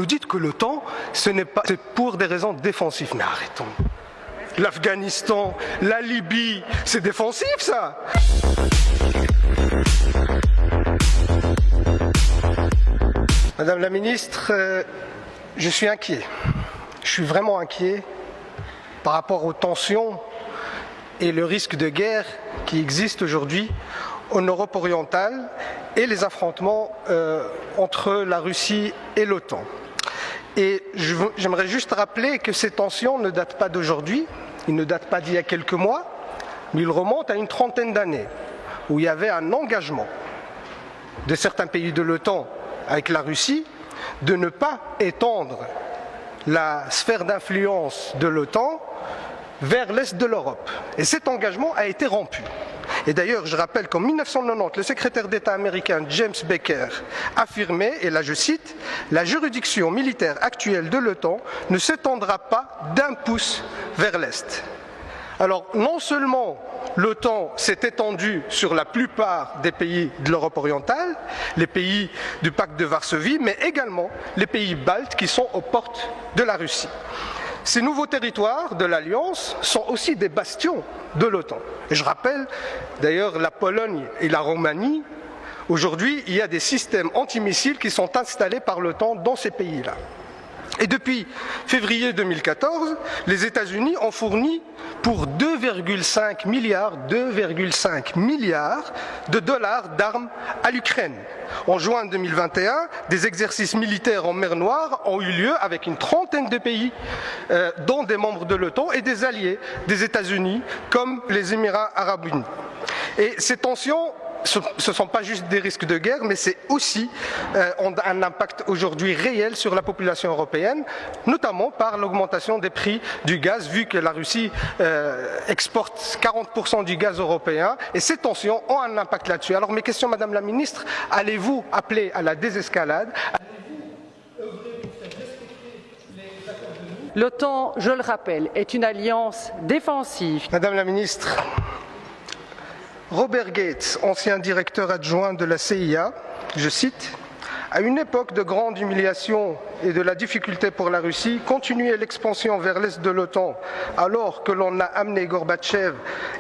nous dites que l'OTAN, c'est pour des raisons défensives. Mais arrêtons. L'Afghanistan, la Libye, c'est défensif ça. Madame la ministre, je suis inquiet. Je suis vraiment inquiet par rapport aux tensions et le risque de guerre qui existe aujourd'hui en Europe orientale et les affrontements entre la Russie et l'OTAN. Et j'aimerais juste rappeler que ces tensions ne datent pas d'aujourd'hui, ils ne datent pas d'il y a quelques mois, mais ils remontent à une trentaine d'années, où il y avait un engagement de certains pays de l'OTAN avec la Russie de ne pas étendre la sphère d'influence de l'OTAN vers l'est de l'Europe. Et cet engagement a été rompu. Et d'ailleurs, je rappelle qu'en 1990, le secrétaire d'État américain James Baker affirmait, et là je cite, « La juridiction militaire actuelle de l'OTAN ne s'étendra pas d'un pouce vers l'Est ». Alors, non seulement l'OTAN s'est étendue sur la plupart des pays de l'Europe orientale, les pays du pacte de Varsovie, mais également les pays baltes qui sont aux portes de la Russie. Ces nouveaux territoires de l'Alliance sont aussi des bastions de l'OTAN. Et je rappelle d'ailleurs la Pologne et la Roumanie. Aujourd'hui, il y a des systèmes antimissiles qui sont installés par l'OTAN dans ces pays-là. Et depuis février 2014, les États-Unis ont fourni pour 2,5 milliards de dollars d'armes à l'Ukraine. En juin 2021, des exercices militaires en mer Noire ont eu lieu avec une trentaine de pays, dont des membres de l'OTAN et des alliés des États-Unis, comme les Émirats arabes unis. Et ces tensions, ce ne sont pas juste des risques de guerre, mais c'est aussi un impact aujourd'hui réel sur la population européenne, notamment par l'augmentation des prix du gaz, vu que la Russie exporte 40% du gaz européen, et ces tensions ont un impact là-dessus. Alors mes questions, Madame la Ministre, allez-vous appeler à la désescalade ? L'OTAN, je le rappelle, est une alliance défensive. Madame la Ministre, Robert Gates, ancien directeur adjoint de la CIA, je cite, « À une époque de grande humiliation et de la difficulté pour la Russie, continuer l'expansion vers l'est de l'OTAN alors que l'on a amené Gorbatchev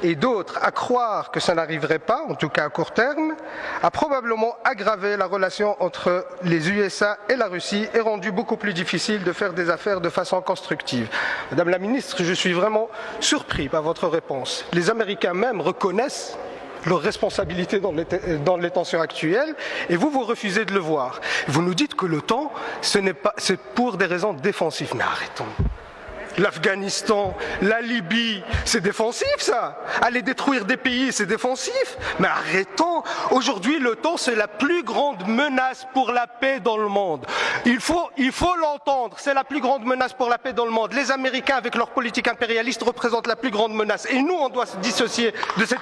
et d'autres à croire que ça n'arriverait pas, en tout cas à court terme, a probablement aggravé la relation entre les USA et la Russie et rendu beaucoup plus difficile de faire des affaires de façon constructive. » Madame la ministre, je suis vraiment surpris par votre réponse. Les Américains même reconnaissent leur responsabilité dans les tensions actuelles, et vous refusez de le voir. Vous nous dites que l'OTAN, c'est pour des raisons défensives. Mais arrêtons. L'Afghanistan, la Libye, c'est défensif ça. Aller détruire des pays, c'est défensif. Mais arrêtons. Aujourd'hui, l'OTAN, c'est la plus grande menace pour la paix dans le monde. Il faut l'entendre. C'est la plus grande menace pour la paix dans le monde. Les Américains, avec leur politique impérialiste, représentent la plus grande menace. Et nous, on doit se dissocier de cette